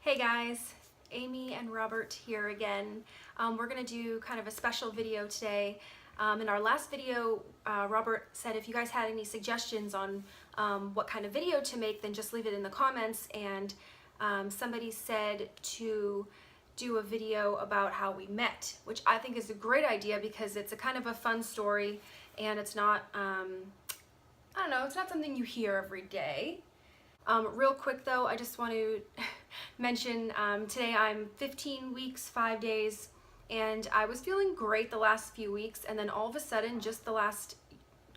Hey guys, Amy and Robert here again. We're going to do kind of a special video today. In our last video, Robert said if you guys had any suggestions on what kind of video to make, then just leave it in the comments. And somebody said to do a video about how we met, which I think is a great idea because it's a kind of a fun story and it's not, I don't know, it's not something you hear every day. Real quick though, I just want to mention today I'm 15 weeks, 5 days, and I was feeling great the last few weeks, and then all of a sudden, just the last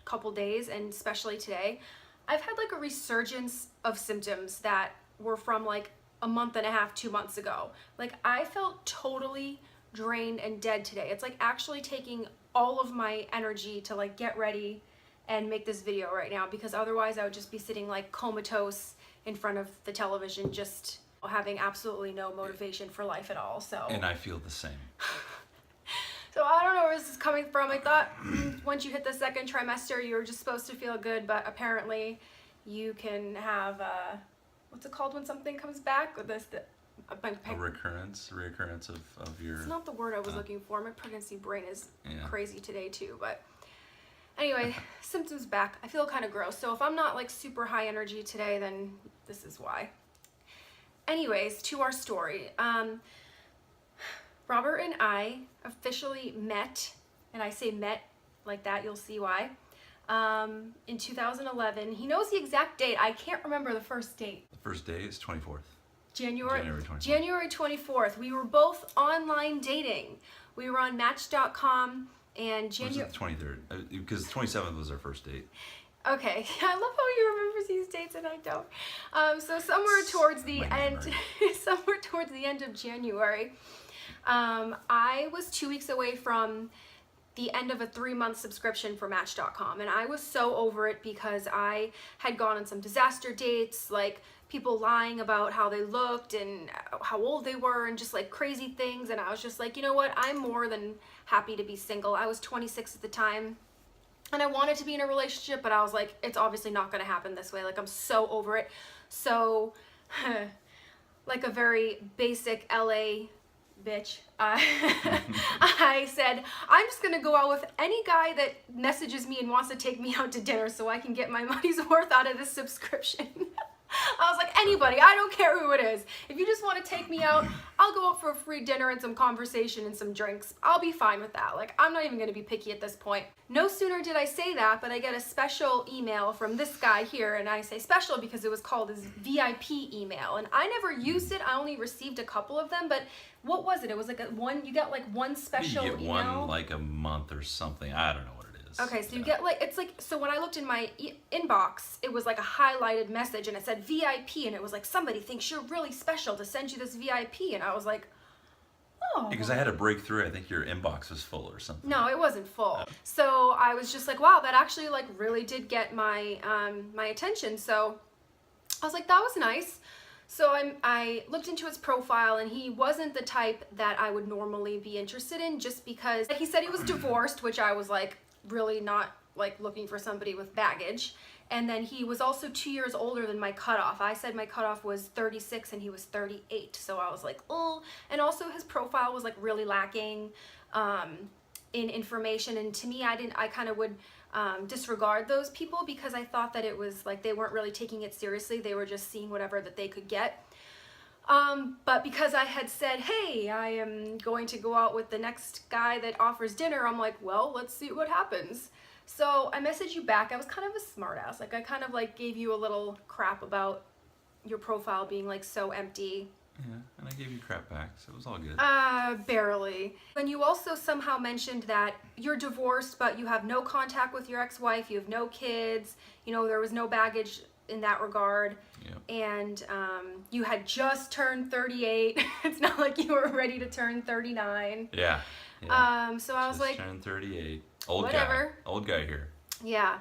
couple days, and especially today, I've had like a resurgence of symptoms that were from like a month and a half, 2 months ago. Like I felt totally drained and dead today. It's like actually taking all of my energy to like get ready and make this video right now, because otherwise I would just be sitting like comatose in front of the television, just having absolutely no motivation for life at all. So and I feel the same. So I don't know where this is coming from. I thought once you hit the second trimester you were just supposed to feel good, but apparently you can have what's it called when something comes back? A recurrence of your... It's not the word I was looking for. My pregnancy brain is crazy today too, but anyway, symptoms back. I feel kind of gross. So if I'm not like super high energy today, then this is why. Anyways, to our story. Robert and I officially met, and I say met like that, you'll see why, in 2011. He knows the exact date. I can't remember the first date. The first day is 24th. January 24th. January 24th. We were both online dating. We were on Match.com. And January... Was it the 23rd? Because the 27th was our first date. Okay, I love how he remembers these dates and I don't. So somewhere towards the end of January, I was 2 weeks away from the end of a 3-month subscription for Match.com, and I was so over it because I had gone on some disaster dates, like people lying about how they looked and how old they were and just like crazy things, and I was just like, you know what, I'm more than happy to be single. I was 26 at the time and I wanted to be in a relationship, but I was like, it's obviously not going to happen this way. Like I'm so over it. So like a very basic LA bitch, I said, I'm just gonna go out with any guy that messages me and wants to take me out to dinner so I can get my money's worth out of this subscription. I was like, anybody, I don't care who it is. If you just want to take me out, I'll go out for a free dinner and some conversation and some drinks. I'll be fine with that. Like, I'm not even going to be picky at this point. No sooner did I say that, but I get a special email from this guy here, and I say special because it was called his VIP email, and I never used it. I only received a couple of them, but what was it? It was like you get like one special email. You get one like a month or something. I don't know what it is. Okay, so you get like, it's like, so when I looked in my inbox, it was like a highlighted message and it said VIP, and it was like, somebody thinks you're really special to send you this VIP, and I was like, oh. Because I had a breakthrough. I think your inbox was full or something. No, it wasn't full. So I was just like, wow, that actually like really did get my my attention. So I was like, that was nice. So I looked into his profile, and he wasn't the type that I would normally be interested in, just because he said he was divorced, which I was like, really not like looking for somebody with baggage. And then he was also 2 years older than my cutoff. I said my cutoff was 36 and he was 38. So I was like, oh. And also his profile was like really lacking in information. And to me, I kind of would disregard those people because I thought that it was like they weren't really taking it seriously. They were just seeing whatever that they could get. But because I had said, hey, I am going to go out with the next guy that offers dinner, I'm like, well, let's see what happens. So I messaged you back. I was kind of a smartass. Like I kind of like gave you a little crap about your profile being like so empty. Yeah, and I gave you crap back, so it was all good. Barely. And you also somehow mentioned that you're divorced, but you have no contact with your ex-wife, you have no kids, you know, there was no baggage in that regard. Yep. And you had just turned 38. It's not like you were ready to turn 39. Yeah. So I was like, turned 38. Old whatever. guy. Old guy here. Yeah.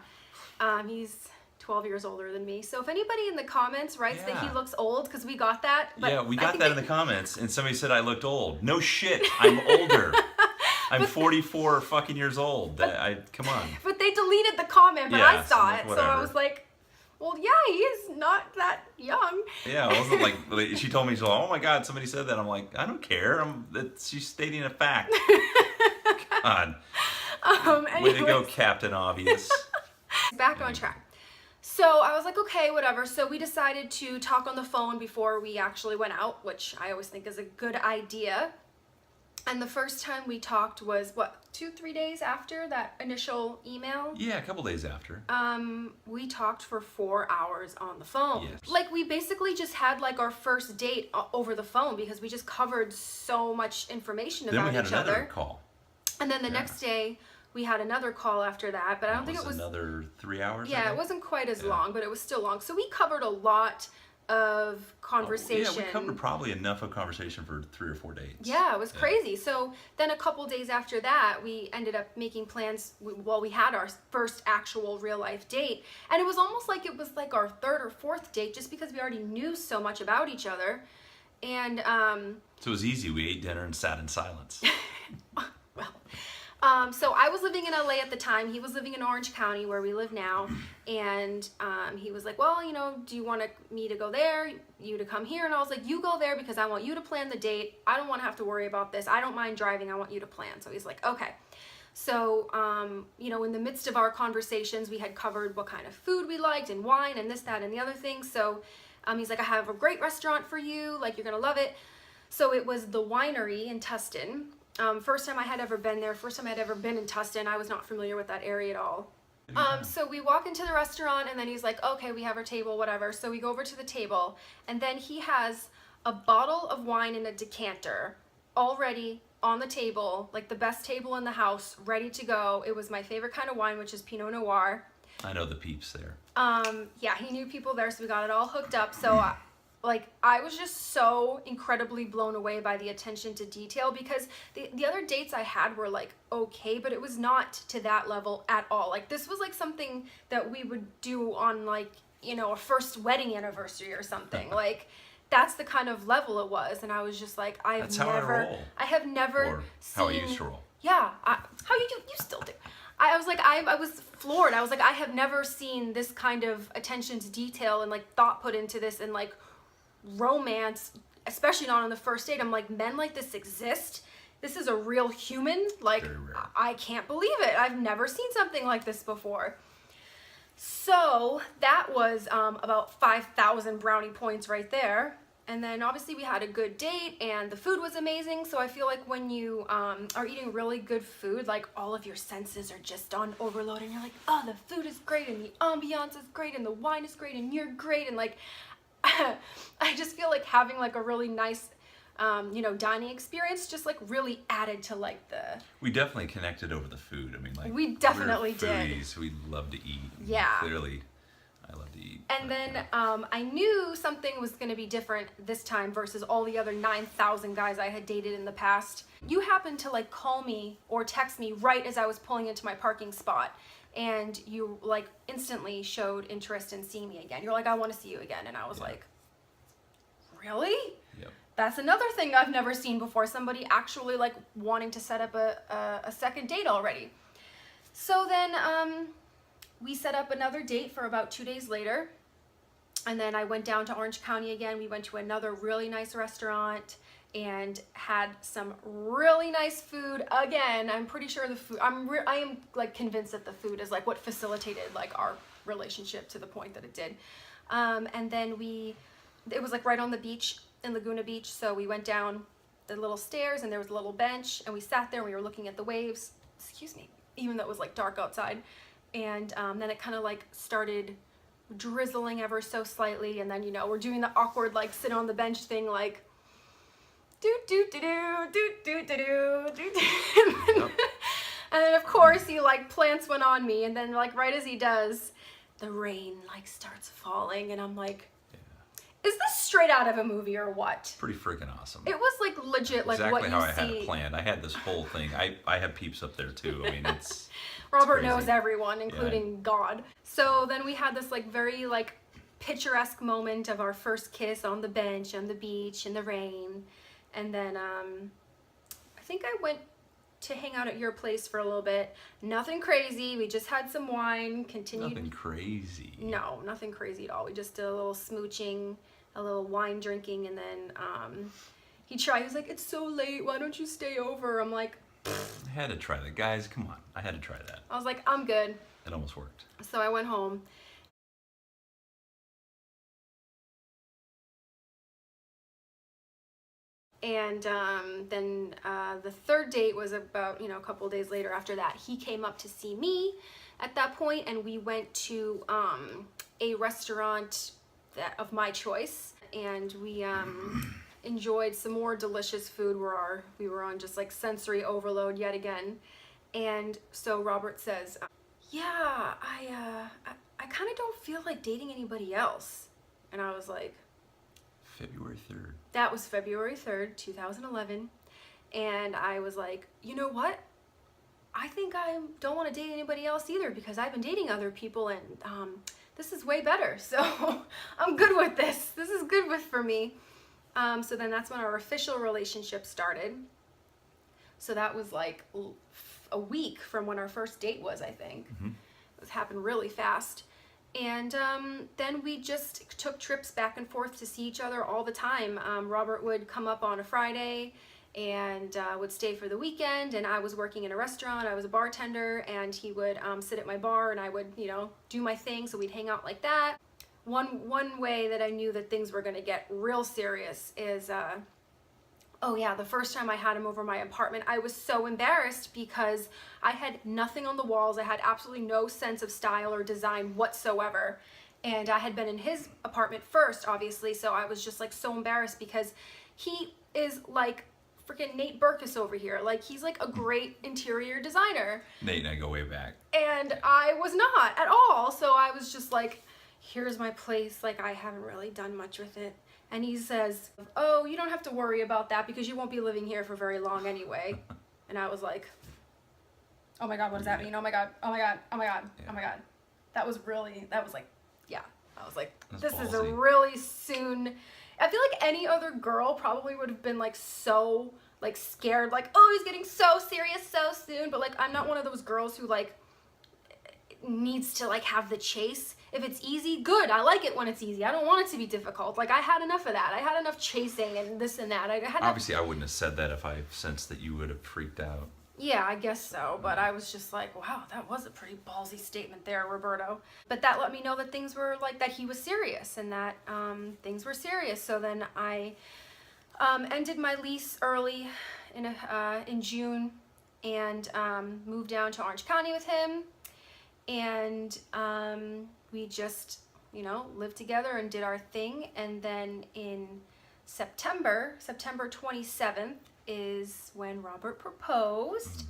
He's 12 years older than me. So if anybody in the comments writes that he looks old, because we got that. But yeah, we got that in the comments, and somebody said I looked old. No shit, I'm older. I'm 44 fucking years old. Come on. But they deleted the comment, but I saw it, whatever. so I was like, Well, yeah, he is not that young. Yeah, it wasn't like she told me, so, oh my God, somebody said that. I'm like, I don't care. She's stating a fact. God. Way to go, Anyways, Captain Obvious. back on track. So I was like, okay, whatever. So we decided to talk on the phone before we actually went out, which I always think is a good idea. And the first time we talked was, what, 2-3 days after that initial email? Yeah, a couple days after. We talked for 4 hours on the phone. Yes. Like, we basically just had like our first date over the phone because we just covered so much information Then about we had each another other. call. And then the next day we had another call after that, but I don't think it was another 3 hours. yeah, it wasn't quite as long, but it was still long. So we covered a lot of conversation. Yeah, we covered probably enough of conversation for 3 or 4 days. Yeah, it was crazy. So then a couple days after that, we ended up making plans. We had our first actual real life date, and it was almost like it was like our third or fourth date, just because we already knew so much about each other. And so it was easy. We ate dinner and sat in silence. so I was living in LA at the time. He was living in Orange County, where we live now. And he was like, well, do you want me to go there, you to come here? And I was like, you go there because I want you to plan the date. I don't want to have to worry about this. I don't mind driving. I want you to plan. So he's like, okay. So, in the midst of our conversations, we had covered what kind of food we liked and wine and this, that, and the other thing. So he's like, I have a great restaurant for you. Like, you're going to love it. So it was the Winery in Tustin. First time I had ever been there, first time I'd ever been in Tustin. I was not familiar with that area at all. So we walk into the restaurant, and then he's like, okay, we have our table, whatever. So we go over to the table, and then he has a bottle of wine in a decanter already on the table, like the best table in the house, ready to go. It was my favorite kind of wine, which is Pinot Noir. I know the peeps there. Yeah, he knew people there, so we got it all hooked up. So I was just so incredibly blown away by the attention to detail, because the other dates I had were like okay, but it was not to that level at all. Like, this was like something that we would do on like, a first wedding anniversary or something. Like, that's the kind of level it was. And I was just like, I have never or seen how I used to roll. Yeah, how you still do. I was like, I was floored. I was like, I have never seen this kind of attention to detail and like thought put into this, and like romance, especially not on the first date. I'm like, men like this exist? This is a real human? Like, I can't believe it. I've never seen something like this before. So that was about 5,000 brownie points right there. And then obviously we had a good date, and the food was amazing. So I feel like when you are eating really good food, like all of your senses are just on overload, and you're like, oh, the food is great, and the ambiance is great, and the wine is great, and you're great. And like, I just feel like having like a really nice, dining experience just like really added to like the... We definitely connected over the food. I mean, like, we definitely did. Foodies, we love to eat. Yeah. Clearly, I love to eat. And then I knew something was going to be different this time versus all the other 9,000 guys I had dated in the past. You happened to like call me or text me right as I was pulling into my parking spot. And you like instantly showed interest in seeing me again. You're like, I want to see you again. And I was like, really? Yep. That's another thing I've never seen before. Somebody actually like wanting to set up a second date already. So then we set up another date for about 2 days later. And then I went down to Orange County again. We went to another really nice restaurant and had some really nice food. Again, I'm pretty sure the food, I am like convinced that the food is like what facilitated like our relationship to the point that it did. And then it was like right on the beach in Laguna Beach. So we went down the little stairs, and there was a little bench, and we sat there and we were looking at the waves, excuse me, even though it was like dark outside. And then it kind of like started drizzling ever so slightly. And then, we're doing the awkward like sit on the bench thing, like do do do do do do do do do. And then of course he like plants one on me, and then like right as he does, the rain like starts falling, and I'm like, is this straight out of a movie or what? Pretty freaking awesome. It was like legit, like exactly what you see. how I had it planned. I had this whole thing. I have peeps up there too. I mean, it's Robert crazy. knows everyone, including God. So then we had this like very like picturesque moment of our first kiss on the bench, on the beach, in the rain. And then I think I went to hang out at your place for a little bit. Nothing crazy. We just had some wine, continued. Nothing crazy. No, nothing crazy at all. We just did a little smooching, a little wine drinking, and then he was like, it's so late, why don't you stay over? I'm like, I had to try that. Guys, come on. I had to try that. I was like, I'm good. It almost worked. So I went home. And then the third date was about, a couple of days later after that. He came up to see me at that point, and we went to a restaurant of my choice, and we enjoyed some more delicious food. We were on just like sensory overload yet again. And so Robert says, yeah, I kind of don't feel like dating anybody else. And I was like, February 3rd. That was February 3rd, 2011. And I was like, you know what? I think I don't want to date anybody else either, because I've been dating other people, and this is way better. So I'm good with this. This is good for me. So then that's when our official relationship started. So that was like a week from when our first date was, I think. Mm-hmm. It happened really fast. And then we just took trips back and forth to see each other all the time. Robert would come up on a Friday and would stay for the weekend, and I was working in a restaurant. I was a bartender, and he would sit at my bar, and I would, do my thing, so we'd hang out like that. One way that I knew that things were going to get real serious is, the first time I had him over my apartment, I was so embarrassed because I had nothing on the walls. I had absolutely no sense of style or design whatsoever. And I had been in his apartment first, obviously, so I was just like so embarrassed because he is like freaking Nate Berkus over here. Like, he's like a great interior designer. Nate and I go way back. And I was not at all. So I was just like, here's my place. Like, I haven't really done much with it. And he says, oh, you don't have to worry about that because you won't be living here for very long anyway. And I was like, oh my God, what does that mean? Oh my God, oh my God, oh my God, oh my God. That was like, yeah. I was like, this is a really soon. I feel like any other girl probably would have been like so like scared, like, oh, he's getting so serious so soon. But like, I'm not one of those girls who like needs to like have the chase. If it's easy, good. I like it when it's easy. I don't want it to be difficult. Like, I had enough of that. I had enough chasing and this and that. Obviously, I wouldn't have said that if I sensed that you would have freaked out. Yeah, I guess so. But I was just like, wow, that was a pretty ballsy statement there, Roberto. But that let me know that things were like, that he was serious and that things were serious. So then I ended my lease early in June and moved down to Orange County with him. And we just, lived together and did our thing. And then in September 27th is when Robert proposed.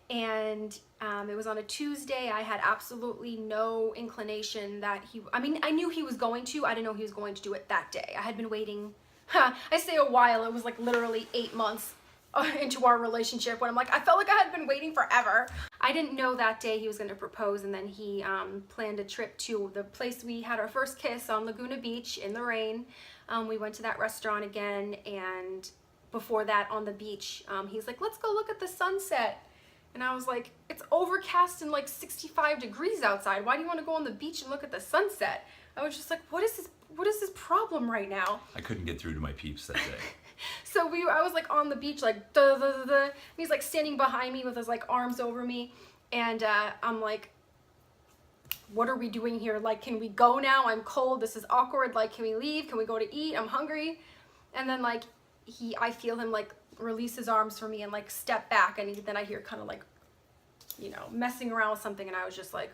And it was on a Tuesday. I had absolutely no inclination that I knew he was going to. I didn't know he was going to do it that day. I had been waiting, I say a while, it was like literally 8 months into our relationship when I'm like, I felt like I had been waiting forever. I didn't know that day he was going to propose, and then he planned a trip to the place we had our first kiss on Laguna Beach in the rain. We went to that restaurant again, and before that on the beach, he's like, let's go look at the sunset. And I was like, it's overcast and like 65 degrees outside. Why do you want to go on the beach and look at the sunset? I was just like, what is this problem right now? I couldn't get through to my peeps that day. So I was like on the beach, like duh, duh, duh, duh. He's like standing behind me with his like arms over me, and I'm like, what are we doing here? Like, can we go now? I'm cold. This is awkward. Like, can we leave? Can we go to eat? I'm hungry. And then like I feel him like release his arms from me and like step back, and then I hear kind of like, messing around with something, and I was just like,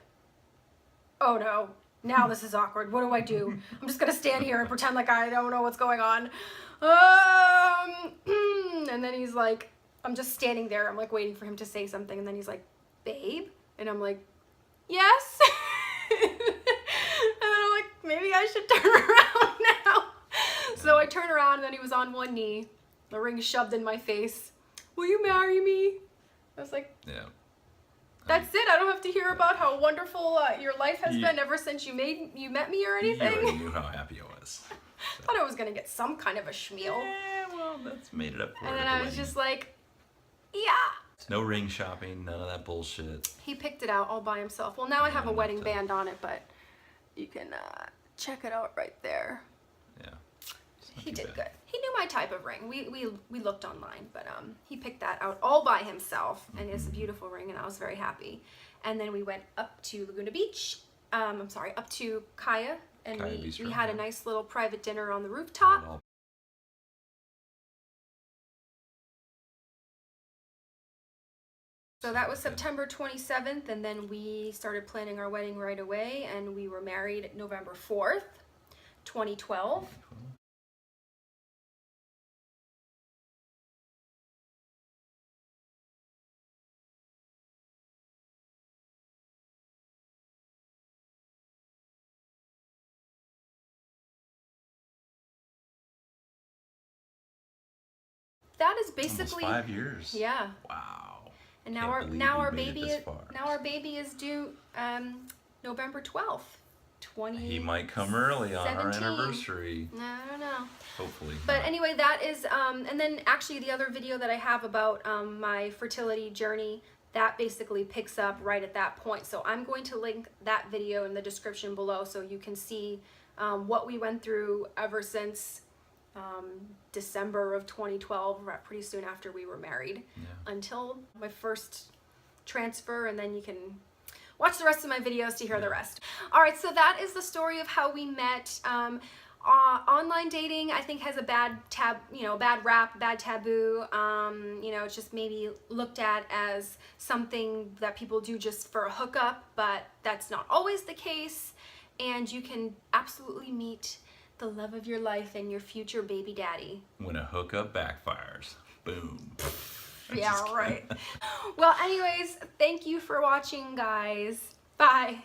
oh no. Now this is awkward. What do I do? I'm just gonna stand here and pretend like I don't know what's going on. And then he's like, I'm just standing there. I'm like waiting for him to say something. And then he's like, babe? And I'm like, yes. And then I'm like, maybe I should turn around now. So I turn around, and then he was on one knee, the ring shoved in my face. Will you marry me? I was like, yeah. That's it. I don't have to hear about how wonderful your life has been ever since you met me or anything. You already knew how happy I was. So. Thought I was gonna get some kind of a schmeal. Yeah, well, that's made it up for it. And then I was just like, yeah. No ring shopping, none of that bullshit. He picked it out all by himself. Well, now I have a Yeah, wedding not, band on it, but you can check it out right there. Yeah. He did good. He knew my type of ring. We looked online, but he picked that out all by himself, and it's a beautiful ring, and I was very happy. And then we went up to Laguna Beach. I'm sorry, up to Kaya, and Kaya we Bistro, had a yeah. nice little private dinner on the rooftop. So that was September 27th, and then we started planning our wedding right away, and we were married November 4th, 2012. That is basically almost 5 years. Yeah. Wow. And now Can't believe our we made it baby this far. now our baby is due November 12th, 20. He might come early on our 17. anniversary. I don't know. Hopefully. But not. anyway, that is and then actually the other video that I have about my fertility journey, that basically picks up right at that point. So I'm going to link that video in the description below so you can see what we went through ever since December of 2012, pretty soon after we were married, until my first transfer, and then you can watch the rest of my videos to hear the rest. All right, so that is the story of how we met. Online dating, I think, has a bad rap, bad taboo. It's just maybe looked at as something that people do just for a hookup, but that's not always the case. And you can absolutely meet the love of your life and your future baby daddy. When a hookup backfires, boom. Yeah, right. Well, anyways, thank you for watching, guys. Bye.